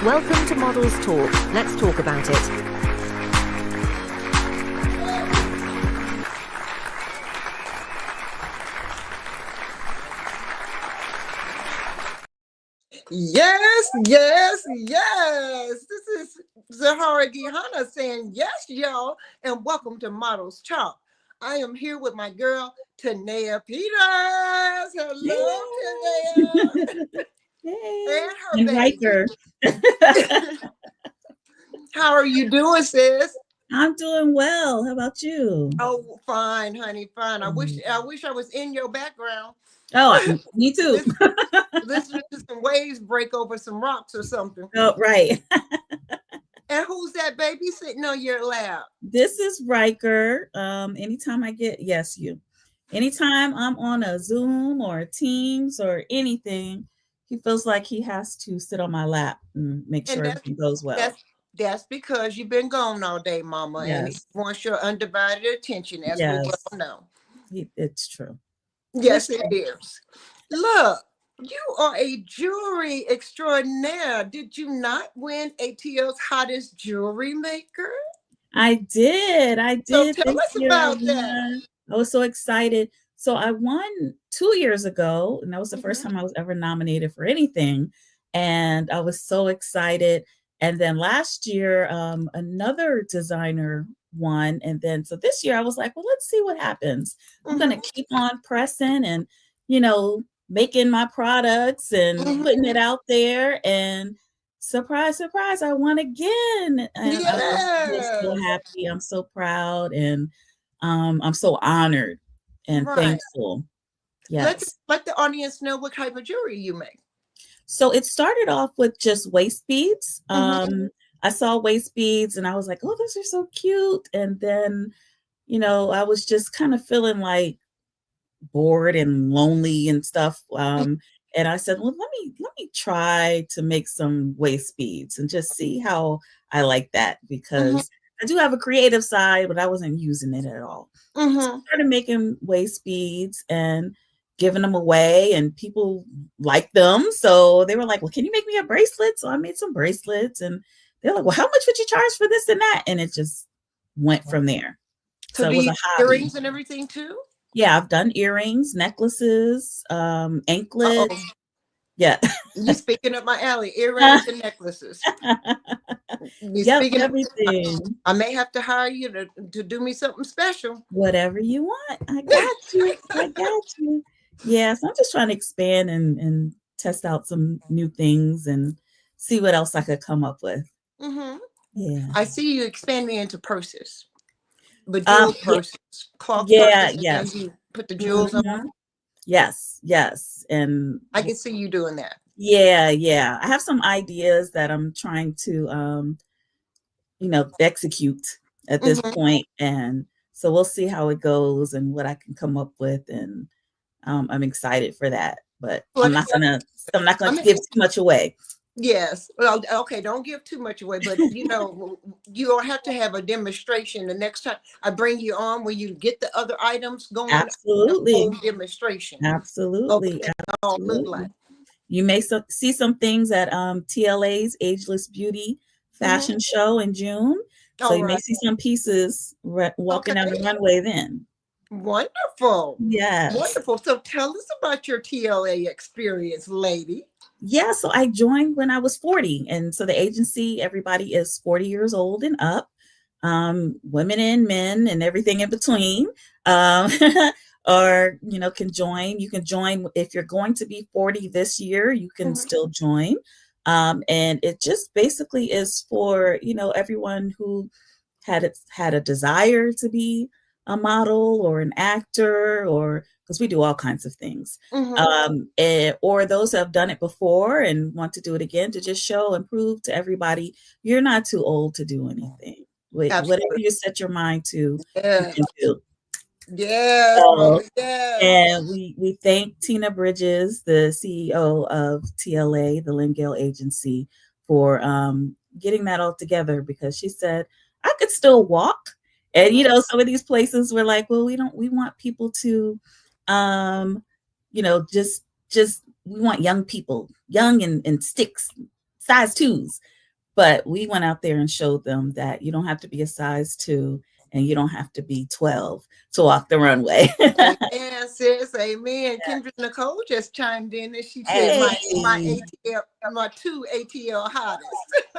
Welcome to Models Talk. Let's talk about it. Yes, yes, yes. This is Zaharraa Geyhanna saying yes, y'all, and welcome to Models Talk. I am here with my girl, Tanea Peters. Hello, Tanea. Hey. And her And baby. Riker. How are you doing, sis? I'm doing well. How about you? Oh, fine, honey, fine. I wish I was in your background. Oh, me too. Listening to some waves break over some rocks or something. Oh, right. And who's that baby sitting on your lap? This is Riker. Anytime I get, yes, you. Anytime I'm on a Zoom or a Teams or anything, he feels like he has to sit on my lap and make sure everything goes well. That's because you've been gone all day, Mama, and he Yes. wants your undivided attention, as we Yes. well know. It's true. Yes, it is. Look, you are a jewelry extraordinaire. Did you not win ATL's hottest jewelry maker? I did. So This tell us year. about that. I was so excited. So I won 2 years ago, and that was the first time I was ever nominated for anything. And I was so excited. And then last year, another designer won. And then so this year I was like, well, let's see what happens. I'm going to keep on pressing and, making my products and putting it out there. And surprise, surprise, I won again. And I'm just so happy. I'm so proud. And I'm so honored and thankful. Yes. Let the audience know what type of jewelry you make. So it started off with just waist beads. I saw waist beads and I was like, oh, those are so cute. And then, I was just kind of feeling like bored and lonely and stuff. And I said, well, let me try to make some waist beads and just see how I like that, because I do have a creative side, but I wasn't using it at all. So I started making waist beads and giving them away, and people liked them. So they were like, well, can you make me a bracelet? So I made some bracelets, and they're like, well, how much would you charge for this and that? And it just went from there. So it was a hobby. Earrings and everything too? Yeah, I've done earrings, necklaces, anklets. Uh-oh. Yeah. You're speaking up my alley, earrings and necklaces. Everything. I may have to hire you to do me something special. Whatever you want. I got you. I got you. Yeah, so I'm just trying to expand and test out some new things and see what else I could come up with. Yeah. I see you expanding into purses. But jewel purses. Cloth purses. Yes. And you put the jewels on. Yes. And I can see you doing that. Yeah. I have some ideas that I'm trying to execute at this point. And so we'll see how it goes and what I can come up with. And I'm excited for that. But I'm not gonna give too much away. Yes. Well, okay, don't give too much away, but you'll have to have a demonstration the next time I bring you on when you get the other items going. Absolutely. Demonstration. Absolutely. Okay, all look like. You may see some things at TLA's Ageless Beauty fashion show in June. So you may see some pieces walking down the runway then. Wonderful. Yes. Wonderful. So tell us about your TLA experience, lady. Yeah, so I joined when I was 40. And so the agency, everybody is 40 years old and up, women and men and everything in between, or, can join. You can join if you're going to be 40 this year, you can still join. And it just basically is for, everyone who had a desire to be a model or an actor, or because we do all kinds of things, or those who have done it before and want to do it again, to just show and prove to everybody you're not too old to do anything. Whatever you set your mind to, you can do. Yes. And we thank Tina Bridges, the CEO of TLA, the Lynn Gale agency, for getting that all together, because she said I could still walk. And, some of these places were like, well, we want people to, just we want young people, young and sticks, size 2s. But we went out there and showed them that you don't have to be a size 2 and you don't have to be 12 to walk the runway. Amen, sis. Amen. Kendra Nicole just chimed in and she said Hey. my ATL, my 2 ATL hottest.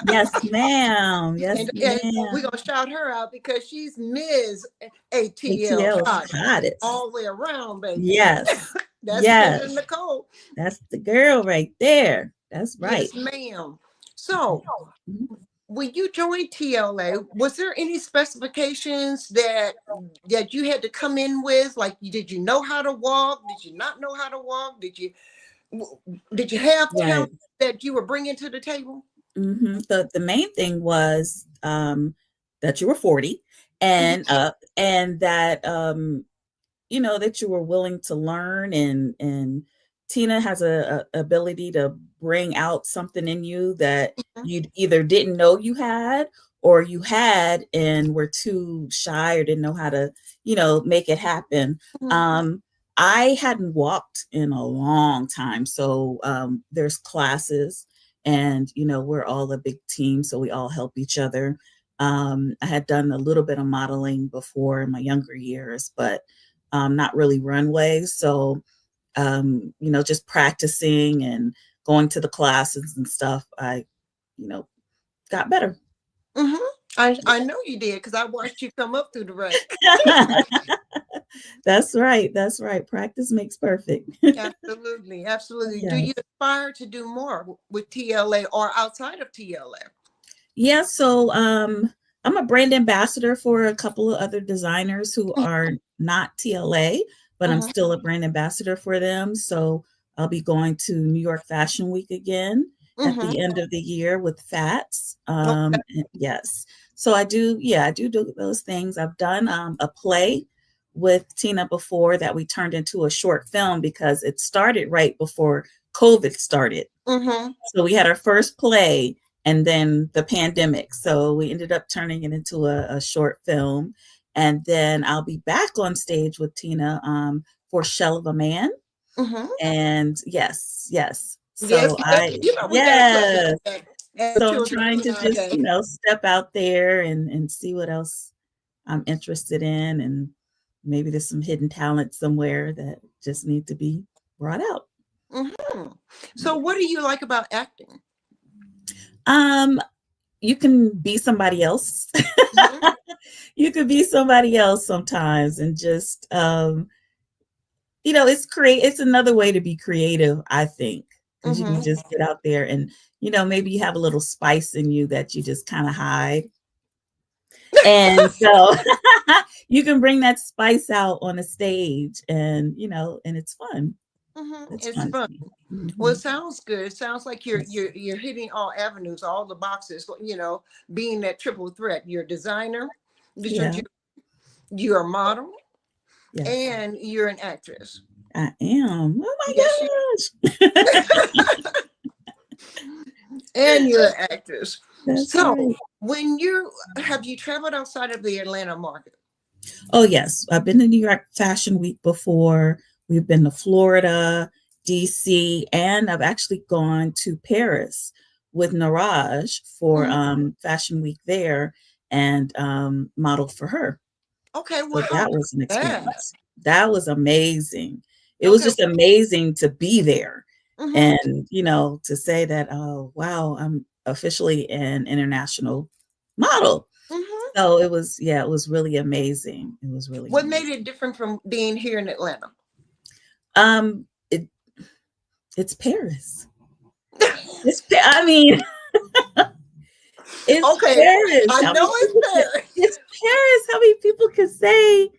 Yes, ma'am. Yes, And we're ma'am. gonna shout her out because she's Ms. ATL ATL hottest hottest. all the way around, baby. Yes. That's Yes. Kendra Nicole. That's the girl right there. That's right. Yes, ma'am. So Mhm. when you joined TLA, was there any specifications that you had to come in with? Like, did you know how to walk? Did you not know how to walk? Did you have Right. talent that you were bringing to the table? The main thing was that you were 40 and up, and that that you were willing to learn, and Tina has a ability to bring out something in you that you either didn't know you had, or you had and were too shy or didn't know how to, make it happen. I hadn't walked in a long time, so there's classes, and we're all a big team, so we all help each other. I had done a little bit of modeling before in my younger years, but not really runways. So, just practicing and going to the classes and stuff, I, got better. I know you did because I watched you come up through the ranks. That's right. That's right. Practice makes perfect. Absolutely. Absolutely. Do Yes. you aspire to do more with TLA or outside of TLA? Yeah. So I'm a brand ambassador for a couple of other designers who are not TLA, but I'm still a brand ambassador for them. So I'll be going to New York Fashion Week again at the end of the year with Fats. Yes. So I do those things. I've done a play with Tina before that we turned into a short film because it started right before COVID started. So we had our first play and then the pandemic. So we ended up turning it into a short film. And then I'll be back on stage with Tina for Shell of a Man. And yes. So We got a So I'm trying to just, step out there and see what else I'm interested in. And maybe there's some hidden talent somewhere that just need to be brought out. So what do you like about acting? You can be somebody else. You could be somebody else sometimes and just it's another way to be creative, I think. Because you can just get out there and maybe you have a little spice in you that you just kind of hide. And so you can bring that spice out on a stage and and it's fun. It's fun. Well, it sounds good. It sounds like you're hitting all avenues, all the boxes, being that triple threat. You're a designer, you're a model, and you're an actress. I am. Oh my gosh. And you're an actress. That's so right. Have you traveled outside of the Atlanta market? Oh yes. I've been to New York Fashion Week before. We've been to Florida, DC, and I've actually gone to Paris with Naraj for Fashion Week there and modeled for her. Okay, well, so that was an experience. That was amazing. It was just amazing to be there and, to say that, oh, wow, I'm officially an international model. So it was really amazing. It was really What made it different from being here in Atlanta? It's Paris. It's Paris. I know it's Paris. It's Paris. How many people can say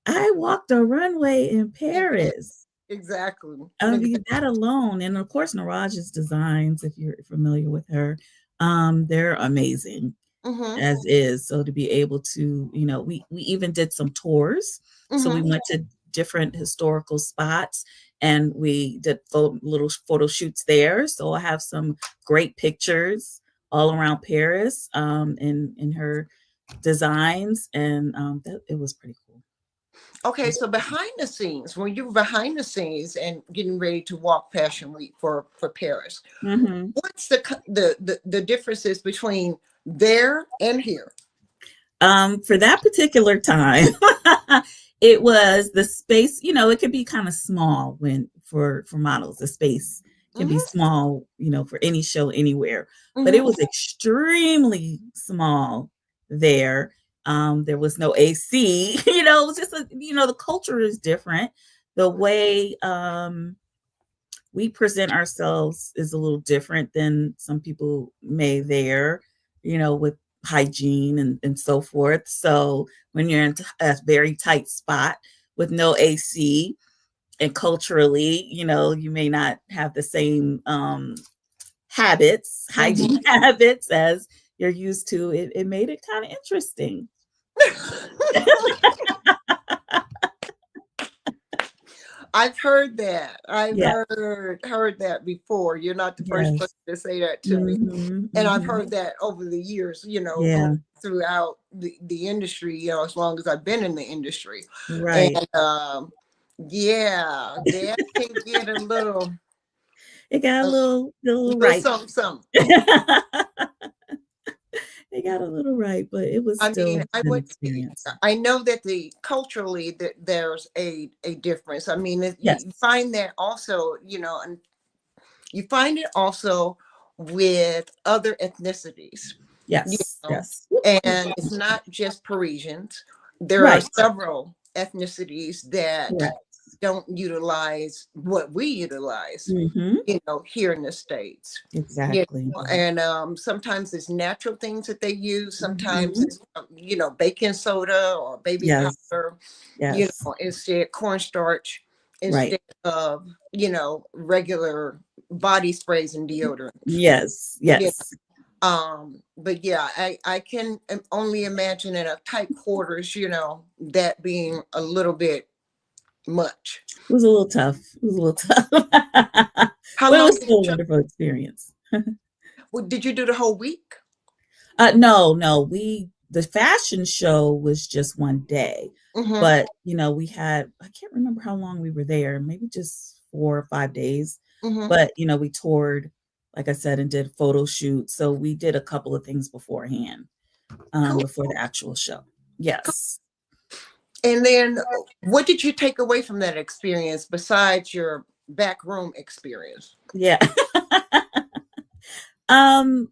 I walked a runway in Paris? Exactly. I mean, that alone, and of course, Naraj's designs, if you're familiar with her, they're amazing as is. So to be able to, we even did some tours. So we went to different historical spots and we did little photo shoots there. So I have some great pictures all around Paris in her designs, and it was pretty cool. Okay, so behind the scenes, when you were behind the scenes and getting ready to walk Fashion Week for Paris, Mm-hmm. what's the differences between there and here? For that particular time, it was the space, it could be kind of small when for models. The space can be Hmm. small, for any show anywhere. But it Hmm. was extremely small there. There was no AC, it was just the culture is different. The way we present ourselves is a little different than some people may there, with hygiene and so forth. So when you're in a very tight spot with no AC and culturally, you may not have the same hygiene habits as you're used to. It made it kind of interesting. I've heard that. I've Yeah. heard that before. You're not the first person Yes. to say that to me. Hmm. And I've Hmm. heard that over the years, Yeah. throughout the industry, as long as I've been in the industry. Right. And yeah, that can get It got a a little little right. something, something. They got a little right, but it was I still mean, an experience. I know that culturally that there's a difference. I mean, you Yes. find that also, and you find it also with other ethnicities, you Yes. know, Yes. and it's not just Parisians. There are Right. several ethnicities that Correct. don't utilize what we utilize, Hmm. here in the States. Exactly. And sometimes it's natural things that they use. Sometimes Hmm. it's, baking soda or baby Yes. powder, Yes. instead cornstarch Right. instead of, regular body sprays and deodorants. Yes. Yeah. Yes. But yeah, I can only imagine in a tight quarters, that being a little bit much. It was a little tough. It was a little tough. How But it long was did still a you, wonderful experience. did you do the whole week? No. The fashion show was just one day, Mm-hmm. but we had, I can't remember how long we were there, maybe just 4 or 5 days. Mm-hmm. But we toured, like I said, and did photo shoots. So we did a couple of things beforehand, Cool. before the actual show. Yes. And then what did you take away from that experience besides your backroom experience? Yeah. um,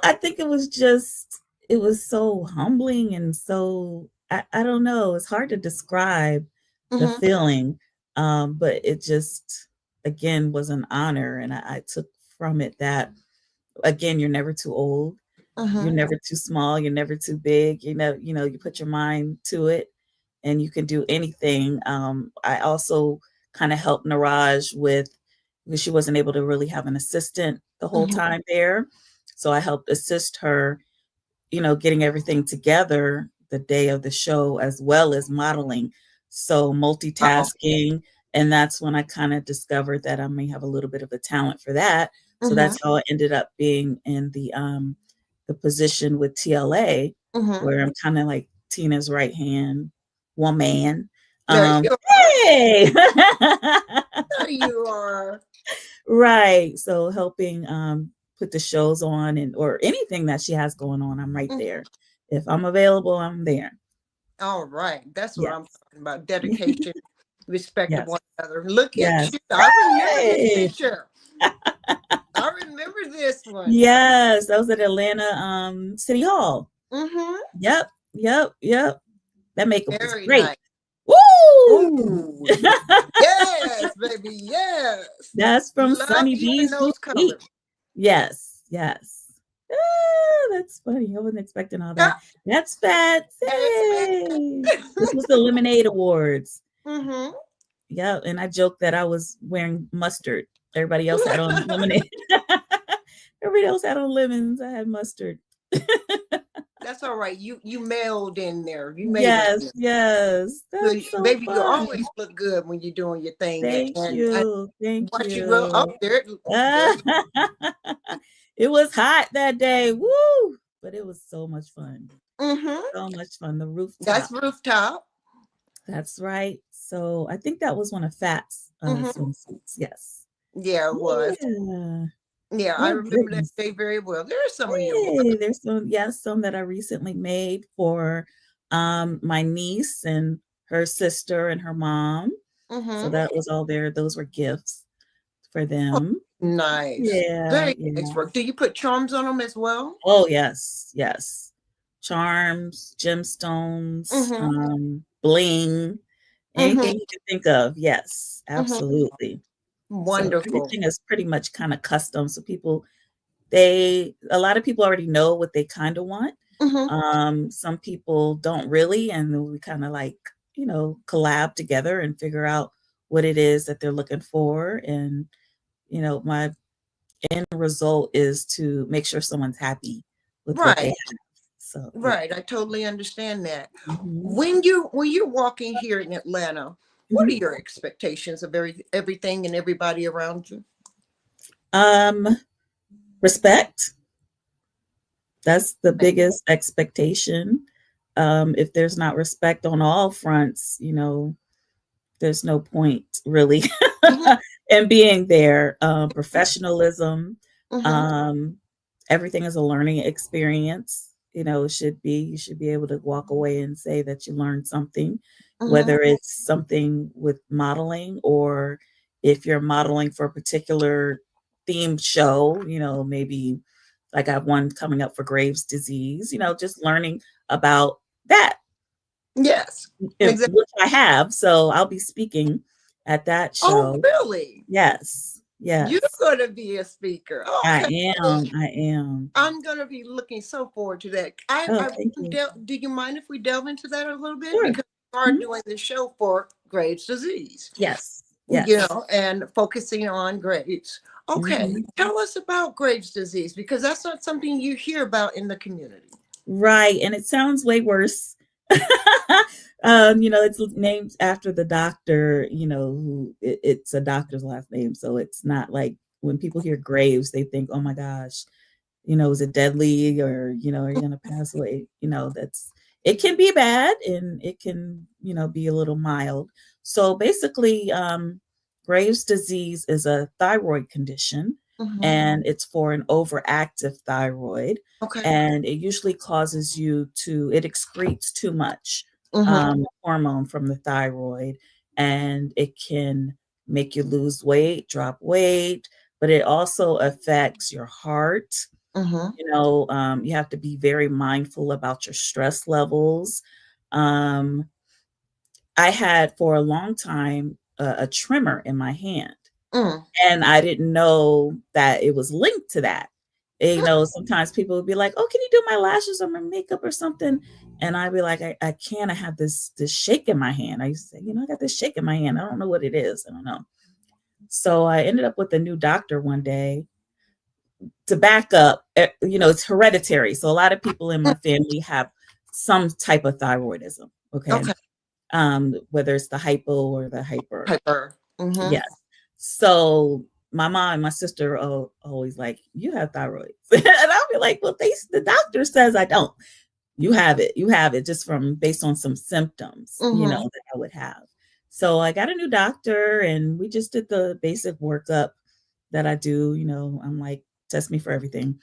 I think it was so humbling and so, I don't know, it's hard to describe the Mm-hmm. feeling. But it just, again, was an honor. And I took from it that, again, you're never too old. You're Mm-hmm. never too small. You're never too big. You put your mind to it and you can do anything. I also kind of helped Naraj because she wasn't able to really have an assistant the whole Mm-hmm. time there. So I helped assist her, getting everything together the day of the show as well as modeling. So Wow. multitasking. And that's when I kind of discovered that I may have a little bit of a talent for that. So Mm-hmm. that's how I ended up being in the position with TLA, Mm-hmm. where I'm kind of like Tina's right hand woman. There you are. Hey. There you are. Right. So helping put the shows on or anything that she has going on, I'm right Mhm. there. If I'm available, I'm there. All right. That's what Yes. I'm talking about. Dedication, respect of Yes. one another. Look at Yes. you. I remember this Hey. picture. I remember this one. Yes. That was at Atlanta City Hall. Mm-hmm. Yep. Yep. Yep. That makeup was Very great. nice. Woo! Ooh, yes, baby. Yes. That's from Love Sunny even B's those Boutique. colors. Yes. Yes. That's funny. I wasn't expecting all Yeah. that. That's fat. Yes, Hey. This was the Lemonade Awards. mm-hmm. Yeah, and I joked that I was wearing mustard. Everybody else had on lemonade. Everybody else had on lemons. I had mustard. That's all right. You mailed in there. You made it in Yes, there. yes. That's so Baby, you fun. always look good when you're doing your thing. Thank And you. Thank once you go up you. there, there you It was hot that day. Woo! But it was so much fun. mm-hmm. So much fun. The rooftop. That's rooftop. That's right. So I think that was one of Fat's Hmm. swimsuits. Yes. Yeah, it was. Yeah. Yeah, I Oh remember that goodness. day very well. There are some of your work. Hey, there's some, yes, some that I recently made for my niece and her sister and her mom. So Hmm. that was all there. Those were gifts for Oh, them. nice. Yeah, Very nice yeah. work. Do you put charms on them as well? Oh yes, yes. Charms, gemstones, Hmm. bling, Hmm. anything you can think of. Yes, Hmm. absolutely. So Wonderful. everything is pretty much kind of custom. So a lot of people already know what they kind of want. Hmm. Some people don't really, and then we kind of like, collab together and figure out what it is that they're looking for. And, my end result is to make sure someone's happy with what they Right. have. So yeah. Right. I totally understand that. Mhm. When you're walking here in Atlanta, what are Mhm. your expectations of everything and everybody around you? Um, Respect. That's the biggest expectation. If there's not respect on all fronts, there's no point really Hmm. in being there. Professionalism, Hmm. um, everything is a learning experience. It should be. You should be able to walk away and say that you learned something, Hmm. whether it's something with modeling or if you're modeling for a particular themed show, maybe like I have one coming up for Graves' disease, just learning about that, Yes. Exactly. which I have. So I'll be speaking at that Oh, show. really? Yes. You're Yes. going to be a speaker. I Okay. am. I am. I'm going to be looking so forward to that. Oh, thank you. Do you mind if we delve into that a little bit? Sure. Because we are Mhm. doing the show for Graves' disease, Yes. Yes. and focusing on Graves. Okay. Mhm. Tell us about Graves' disease because that's not something you hear about in the community. Right. And it sounds way worse. It's named after the doctor, who it's a doctor's last name. So it's not like when people hear Graves, they think, oh my gosh, is it deadly or, are you going to pass away? It can be bad and it can, be a little mild. So basically, Graves' disease is a thyroid condition Hmm. and it's for an overactive thyroid. Okay. And it usually causes it excretes too much Hmm. hormone from the thyroid and it can make you lose weight, drop weight, but it also affects your heart. Hmm. You have to be very mindful about your stress levels. Um, I had for a long time a tremor in my hand, Mm. and I didn't know that it was linked to that. Sometimes people would be like, "Oh, can you do my lashes or my makeup or something?" And I'd be like, "I can't. I have this shake in my hand." I used to say, "I got this shake in my hand. I don't know what it is. I don't know." So I ended up with a new doctor one day to back up, it's hereditary. So a lot of people in my family have some type of thyroidism. Okay. Okay. Whether it's the hypo or the hyper. Hyper. Hmm. Yes. So my mom and my sister are always like, you have thyroid. And I'll be like, well, the doctor says I don't. You have it just from based on some symptoms, Hmm. that I would have. So I got a new doctor and we just did the basic workup that I do. I'm like, test me for everything.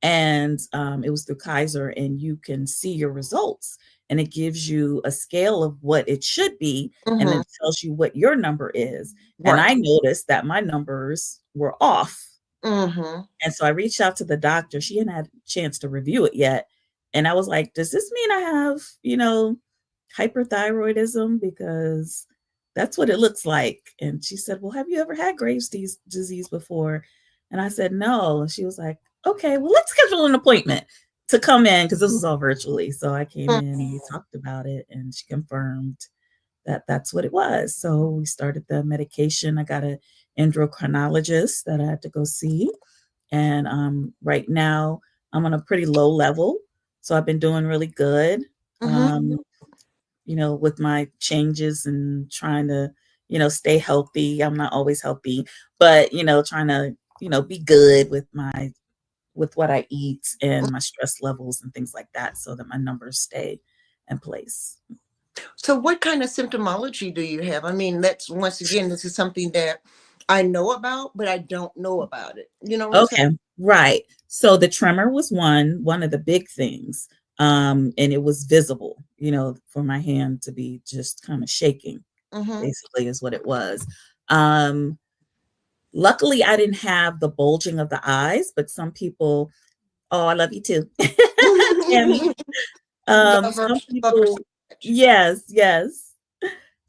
And it was through Kaiser, and you can see your results, and it gives you a scale of what it should be, and Hmm. it tells you what your number is. And Right. I noticed that my numbers were off. Hmm. And so I reached out to the doctor. She hadn't had a chance to review it yet. And I was like, does this mean I have, hyperthyroidism? Because that's what it looks like. And she said, well, have you ever had Graves' disease before? And I said, no. And she was like, okay, well, let's schedule an appointment to come in because this was all virtually. So I came in and we talked about it and she confirmed that that's what it was. So we started the medication. I got an endocrinologist that I had to go see. And right now, I'm on a pretty low level. So I've been doing really good, Hmm. um, with my changes and trying to, stay healthy. I'm not always healthy, but, trying to, be good with what I eat and my stress levels and things like that so that my numbers stay in place. So what kind of symptomology do you have? I mean, that's once again, this is something that I know about, but I don't know about it. You know what I'm saying? Okay, right. So the tremor was one of the big things. And it was visible, for my hand to be just kind of shaking, Mm-hmm. basically is what it was. Um, Luckily I didn't have the bulging of the eyes, but some people, oh, I love you too. Tammy. Love her, Some love her people, so much. yes, yes.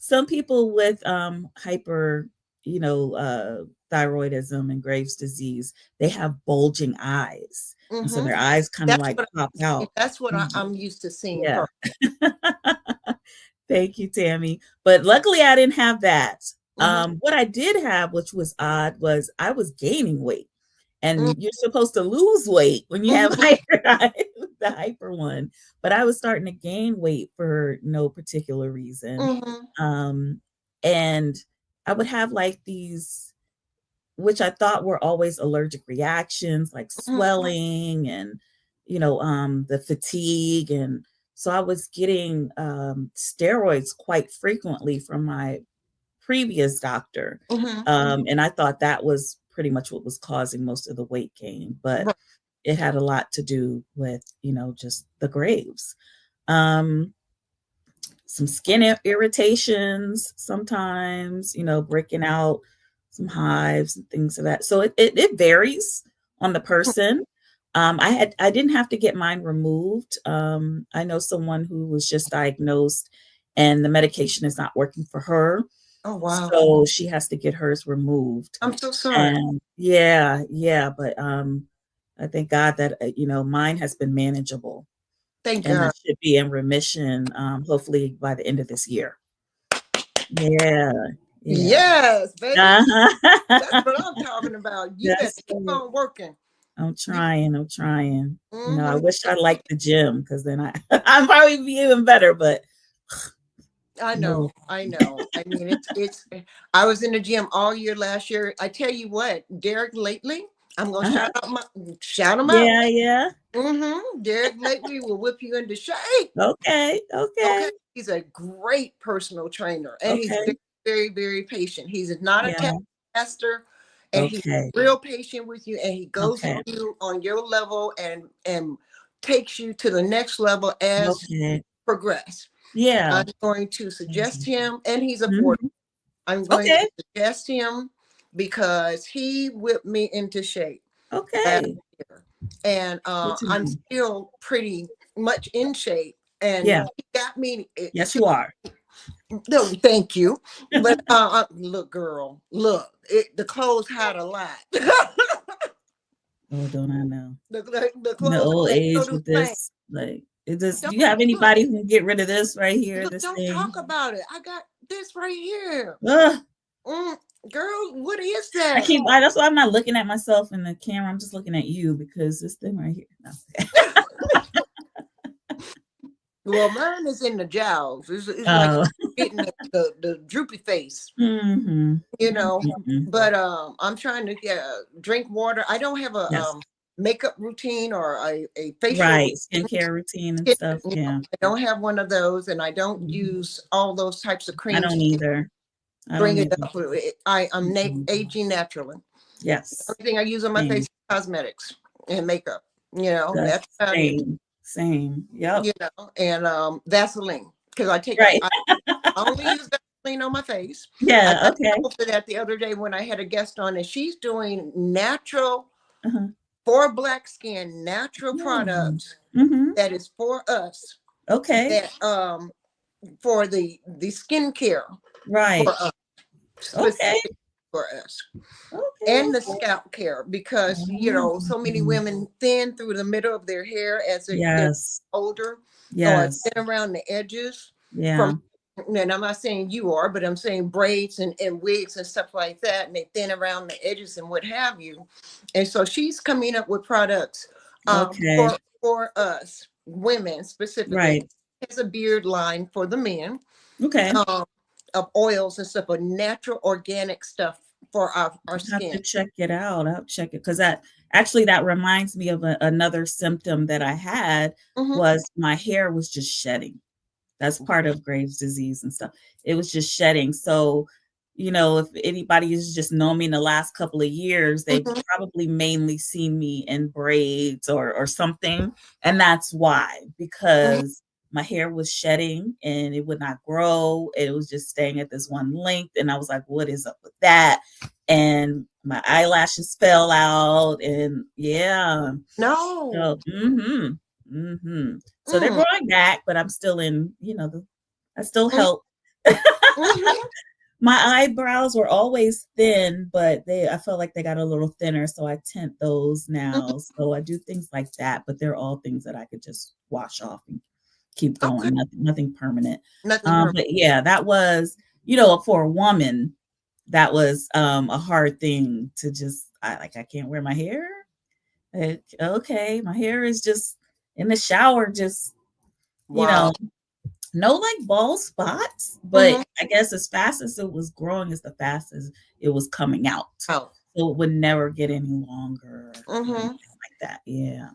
Some people with hyper, thyroidism and Graves' disease, they have bulging eyes. And so Mm-hmm. their eyes kind of That's like what pop out. that's what Mhm. I'm used to seeing. Yeah. Her. Thank you, Tammy. But luckily I didn't have that. Mm-hmm. What I did have, which was odd, was I was gaining weight. And Mm-hmm. you're supposed to lose weight when you have Mm-hmm. the hyper one. But I was starting to gain weight for no particular reason. Mm-hmm. Um, and I would have like these, which I thought were always allergic reactions, like Mm-hmm. swelling and, the fatigue. And so I was getting steroids quite frequently from my previous doctor. Mm-hmm. And I thought that was pretty much what was causing most of the weight gain, but Right. it had a lot to do with, just the Graves. Um, some skin irritations sometimes, breaking out some hives and things of that. So it varies on the person. I didn't have to get mine removed. I know someone who was just diagnosed and the medication is not working for her. Oh wow. So she has to get hers removed. I'm so sorry. And yeah, but I thank God that mine has been manageable Thank and I God. should be in remission, hopefully by the end of this year. Yeah, yeah. Yes, baby. That's Uh-huh. what I'm talking about. You better That's keep right. on working. I'm You, trying, I'm trying. I mm-hmm. wish I liked the gym because then I'd probably be even better, but I no. know, I know. I mean, it's. I was in the gym all year last year. I tell you what, Derek lately, I'm gonna Uh-huh. shout him out. Yeah, yeah. Mm-hmm. Derek lately will whip you into shape. Okay, okay, Okay, he's a great personal trainer, and he's okay. very, very, very patient. He's not a Yeah, taskmaster, and he's okay, real patient with you, and he goes okay, with you on your level and takes you to the next level as you okay. progress. Yeah. I'm going to suggest Mhm. him, and he's affordable. Mhm. I'm going to Okay, suggest him because he whipped me into shape last okay. year, and Good to I'm know. still pretty much in shape. And Yeah. he got me Yes, to you are. no, thank you. But look, girl, look, the clothes had a lot. Oh, don't I know? The In the clothes old ain't no age do with thing. this, like, it just, Don't do you have look, anybody who can get rid of this right here, look, this don't talk thing? about it. I got this right here. Ugh, Mm, girl, what is that? that's why I'm not looking at myself in the camera. I'm just looking at you because this thing right here. No. Well, mine is in the jowls. It's like Oh. getting the droopy face, Mhm. you know. Mhm. But I'm trying to drink water. I don't have a Yes. makeup routine or a facial Right. Skincare routine and routine. stuff. You know, Yeah. I don't have one of those, and I don't Mhm. use all those types of I creams don't to either. I bring don't it either. up. I'm Mhm. aging naturally. Yes. Everything I use on my face Same. is cosmetics and makeup. You know, That's that's about it. same. Same. Yep. You know, and Vaseline because Right. I only use Vaseline on my face. I Yeah. got Okay. for that the other day when I had a guest on, and she's doing natural Uh-huh. for black skin, natural Mm. products Mhm. that is for us. Okay. That for the skincare for Right. us, Okay. specific for us, Okay. and the Okay. scalp care because so many Mhm. women thin through the middle of their hair as they get Yes. older, or Yes. thin around the edges from. Yeah. And I'm not saying you are, but I'm saying braids and wigs and stuff like that, and they thin around the edges and what have you. And so she's coming up with products Okay. for us women specifically. Right. Has a beard line for the men, Okay. um, of oils and stuff, of natural organic stuff for our I have skin. to check it out. I'll check it because that reminds me of another symptom that I had Hmm. was my hair was just shedding. That's part of Graves' disease and stuff. It was just shedding. So, if anybody has just known me in the last couple of years, they've Mhm. probably mainly seen me in braids or something. And that's why, Mhm. because my hair was shedding and it would not grow. It was just staying at this one length. And I was like, what is up with that? And my eyelashes fell out. And yeah. No. So, so they're Mm. growing back, but I'm still in, I still Mm. help. Mhm. My eyebrows were always thin, but I felt like they got a little thinner, so I tint those Mhm. now. So I do things like that, but they're all things that I could just wash off and keep Okay. going. Nothing permanent. Nothing perfect. But yeah, that was, for a woman, that was a hard thing to just I can't wear my hair. Okay, my hair is just in the shower, just you Wow. know, no like bald spots, but Mhm. I guess as fast as it was growing is the fastest it was coming out. Oh. So it would never get any longer or anything Mhm. like that. Yeah.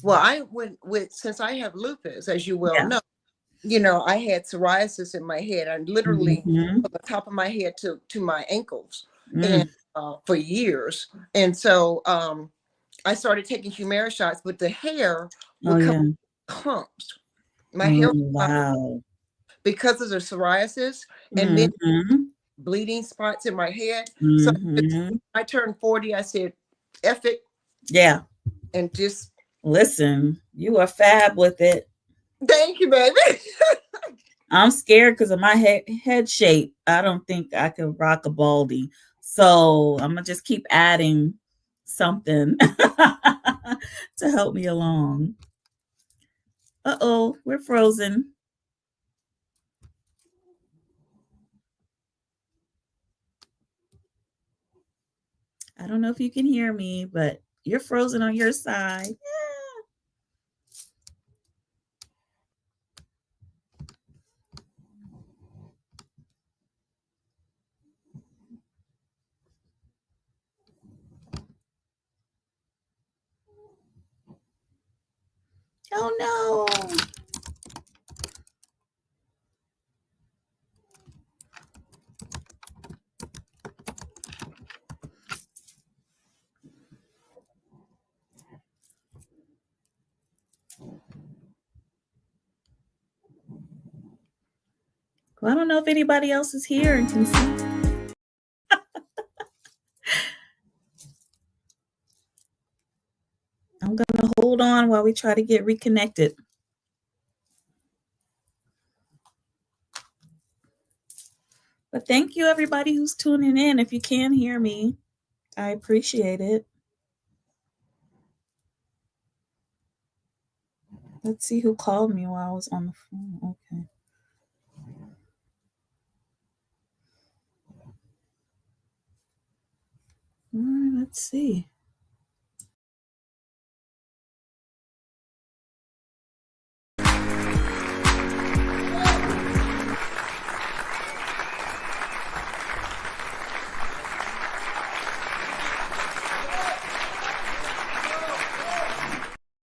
Well, I went with since I have lupus, as you well Yeah. know. I had psoriasis in my head. I literally Mhm. from the top of my head to my ankles, and Mm. for years. And so I started taking Humira shots, but the hair Oh would come yeah. clumps. My hair Mm, wow. because of the psoriasis, and then Mhm. bleeding spots in my head. So Mhm. I turned 40. I said, "F it," Yeah. and just Listen, you are fab with it. thank you, baby. I'm scared because of my head shape. I don't think I could rock a baldy. So I'm gonna just keep adding something to help me along. Uh-oh, we're frozen. I don't know if you can hear me, but you're frozen on your side. Oh no. Well, I don't know if anybody else is here and can see. I'm gonna hold on while we try to get reconnected. But thank you everybody who's tuning in. If you can hear me, I appreciate it. Let's see who called me while I was on the phone. Okay. All right, let's see.